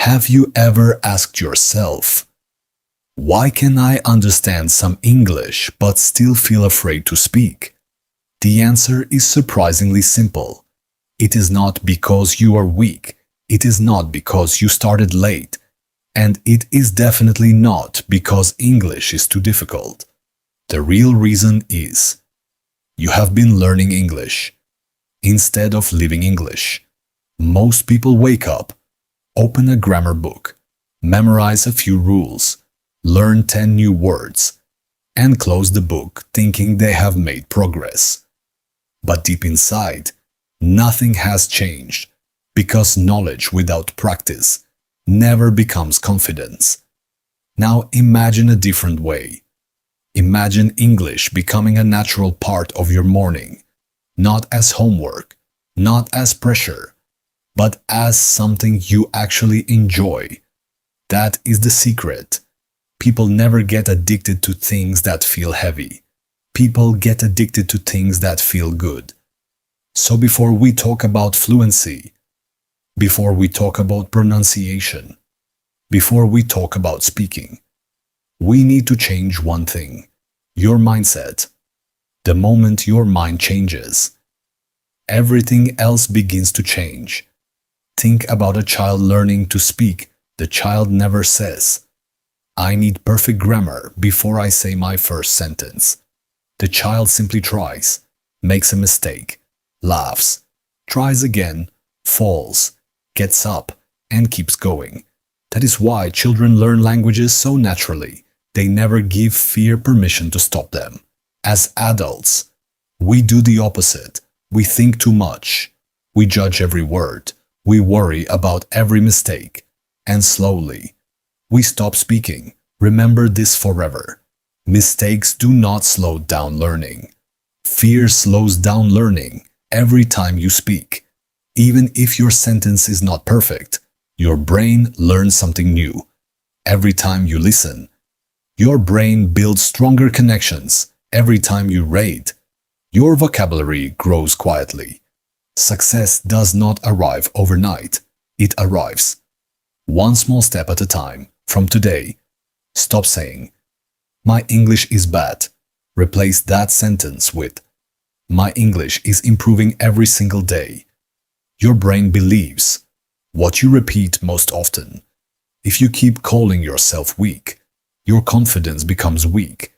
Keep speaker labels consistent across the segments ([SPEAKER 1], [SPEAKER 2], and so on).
[SPEAKER 1] Have you ever asked yourself, why can I understand some English but still feel afraid to speak? The answer is surprisingly simple. It is not because you are weak. It is not because you started late. And it is definitely not because English is too difficult. The real reason is you have been learning English instead of living English. Most people wake up, open a grammar book, memorize a few rules, learn 10 new words, and close the book thinking they have made progress. But deep inside, nothing has changed because knowledge without practice never becomes confidence. Now imagine a different way. Imagine English becoming a natural part of your morning, not as homework, not as pressure, but as something you actually enjoy. That is the secret. People never get addicted to things that feel heavy. People get addicted to things that feel good. So before we talk about fluency, before we talk about pronunciation, before we talk about speaking, we need to change one thing: your mindset. The moment your mind changes, everything else begins to change. Think about a child learning to speak. The child never says, I need perfect grammar before I say my first sentence. The child simply tries, makes a mistake, laughs, tries again, falls, gets up, and keeps going. That is why children learn languages so naturally. They never give fear permission to stop them. As adults, we do the opposite. We think too much. We judge every word. We worry about every mistake. And slowly, we stop speaking. Remember this forever. Mistakes do not slow down learning. Fear slows down learning every time you speak. Even if your sentence is not perfect, your brain learns something new. Every time you listen, your brain builds stronger connections. Every time you read, your vocabulary grows quietly. Success does not arrive overnight. It arrives one small step at a time. From today, stop saying, my English is bad. Replace that sentence with, my English is improving every single day. Your brain believes what you repeat most often. If you keep calling yourself weak, your confidence becomes weak.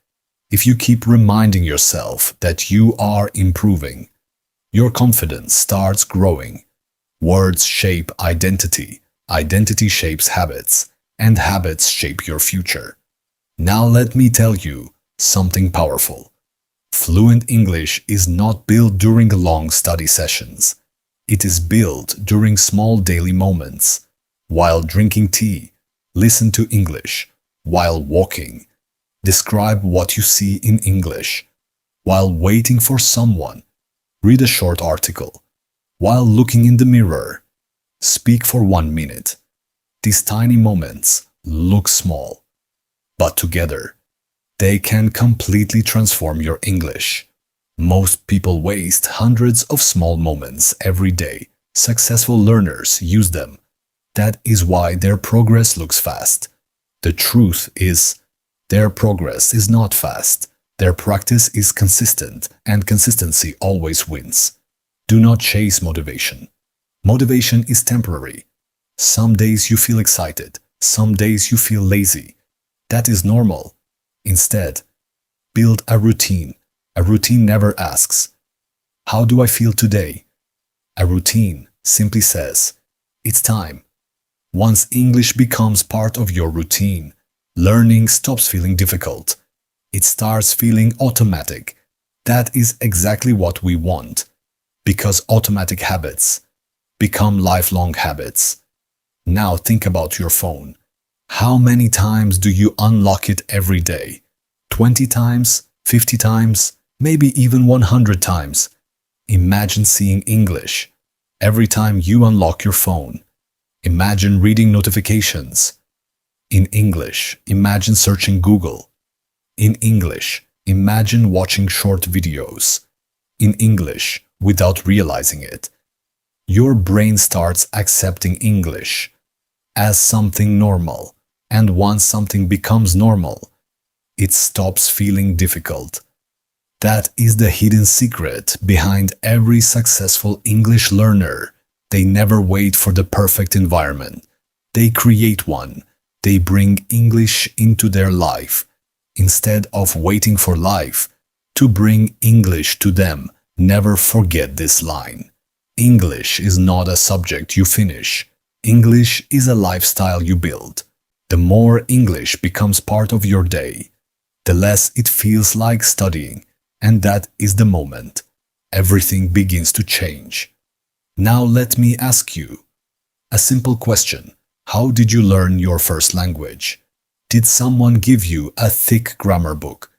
[SPEAKER 1] If you keep reminding yourself that you are improving, your confidence starts growing. Words shape identity. Identity shapes habits, and habits shape your future. Now let me tell you something powerful. Fluent English is not built during long study sessions. It is built during small daily moments. While drinking tea, listen to English. While walking, describe what you see in English. While waiting for someone, read a short article. While looking in the mirror, speak for 1 minute. These tiny moments look small, but together, they can completely transform your English. Most people waste hundreds of small moments every day. Successful learners use them. That is why their progress looks fast. The truth is, their progress is not fast. Their practice is consistent, and consistency always wins. Do not chase motivation. Motivation is temporary. Some days you feel excited. Some days you feel lazy. That is normal. Instead, build a routine. A routine never asks, how do I feel today? A routine simply says, it's time. Once English becomes part of your routine, learning stops feeling difficult. It starts feeling automatic. That is exactly what we want, because automatic habits become lifelong habits. Now think about your phone. How many times do you unlock it every day? 20 times? 50 times? Maybe even 100 times. Imagine seeing English every time you unlock your phone. Imagine reading notifications. In English, imagine searching Google. In English, imagine watching short videos. In English, without realizing it. Your brain starts accepting English. as something normal. And once something becomes normal, it stops feeling difficult. That is the hidden secret behind every successful English learner. They never wait for the perfect environment. They create one. They bring English into their life. Instead of waiting for life to bring English to them, never forget this line. English is not a subject you finish. English is a lifestyle you build. The more English becomes part of your day, the less it feels like studying, and that is the moment everything begins to change. Now let me ask you a simple question. How did you learn your first language? Did someone give you a thick grammar book?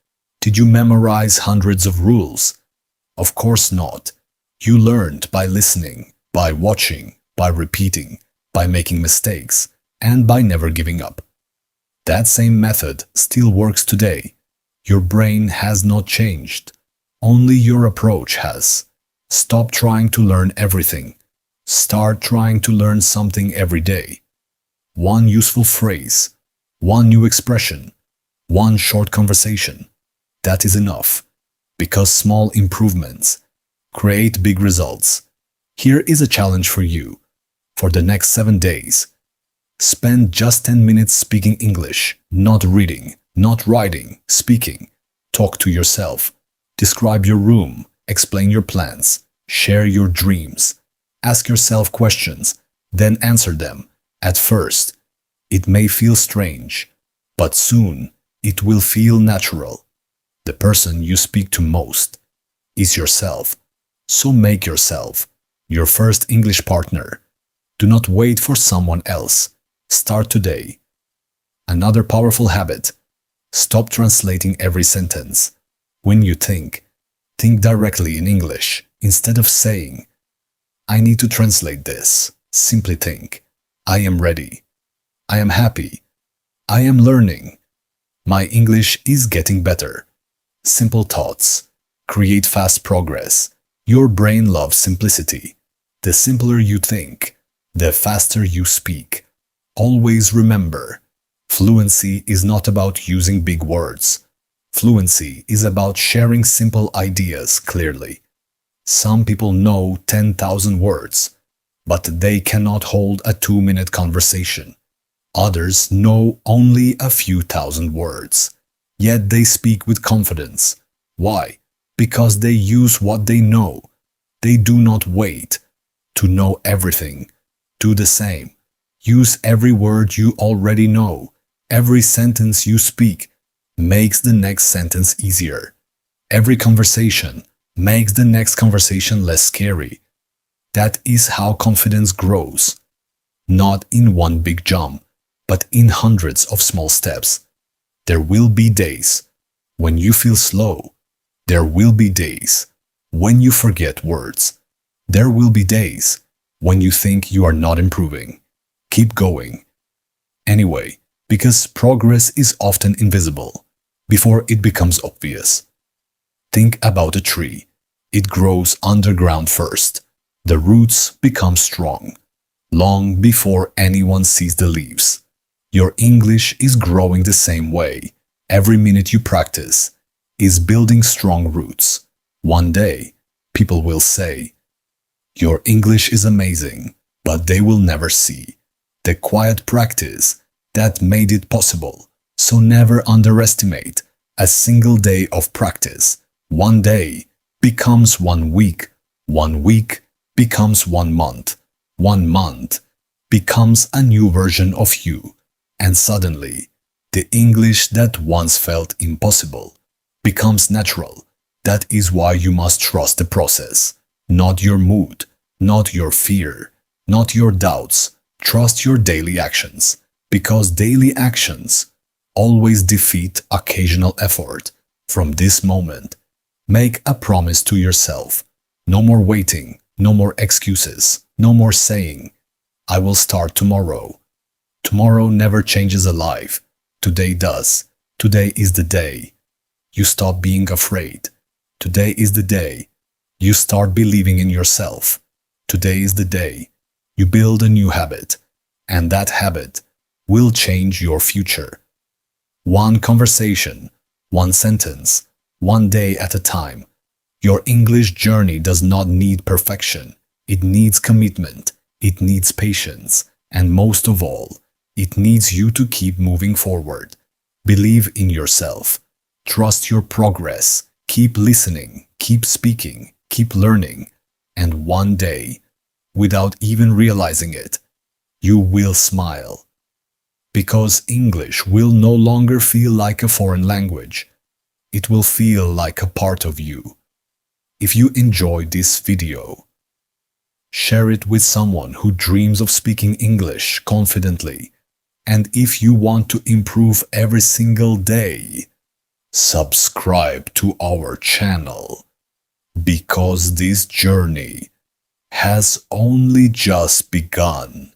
[SPEAKER 1] Did you memorize hundreds of rules? Of course not. You learned by listening, by watching, by repeating, by making mistakes, and by never giving up. That same method still works today. Your brain has not changed. Only your approach has. Stop trying to learn everything. Start trying to learn something every day. One useful phrase, one new expression, one short conversation. That is enough, because small improvements create big results. Here is a challenge for you. For the next 7 days, spend just 10 minutes speaking English, not reading, not writing, speaking. Talk to yourself. Describe your room, explain your plans, share your dreams. Ask yourself questions, then answer them. At first, it may feel strange, but soon it will feel natural. The person you speak to most is yourself. So make yourself your first English partner. Do not wait for someone else. Start today. Another powerful habit. Stop translating every sentence. When you think directly in English. Instead of saying, I need to translate this. Simply think, I am ready. I am happy. I am learning. My English is getting better. Simple thoughts create fast progress. Your brain loves simplicity. The simpler you think, the faster you speak. Always remember, fluency is not about using big words. Fluency is about sharing simple ideas clearly. Some people know 10,000 words, but they cannot hold a 2-minute conversation. Others know only a few thousand words, yet they speak with confidence. Why? Because they use what they know. They do not wait to know everything. Do the same. Use every word you already know. Every sentence you speak makes the next sentence easier. Every conversation makes the next conversation less scary. That is how confidence grows. Not in one big jump, but in hundreds of small steps. There will be days when you feel slow. There will be days when you forget words. There will be days when you think you are not improving. Keep going. Anyway, because progress is often invisible before it becomes obvious. Think about a tree. It grows underground first. The roots become strong, long before anyone sees the leaves. Your English is growing the same way. Every minute you practice is building strong roots. One day, people will say, your English is amazing, but they will never see the quiet practice that made it possible. So never underestimate a single day of practice. One day becomes 1 week. 1 week becomes 1 month. 1 month becomes a new version of you. And suddenly, the English that once felt impossible becomes natural. That is why you must trust the process, not your mood, not your fear, not your doubts. Trust your daily actions, because daily actions always defeat occasional effort. From this moment, make a promise to yourself. No more waiting, no more excuses, no more saying, I will start tomorrow. Tomorrow never changes a life. Today does. Today is the day you stop being afraid. Today is the day you start believing in yourself. Today is the day you build a new habit. and that habit will change your future. One conversation, one sentence, one day at a time. Your English journey does not need perfection. It needs commitment, it needs patience, and most of all, it needs you to keep moving forward. Believe in yourself. Trust your progress. Keep listening, keep speaking, keep learning, and one day, without even realizing it, you will smile. Because English will no longer feel like a foreign language. It will feel like a part of you. If you enjoyed this video, share it with someone who dreams of speaking English confidently. And if you want to improve every single day, subscribe to our channel, because this journey has only just begun.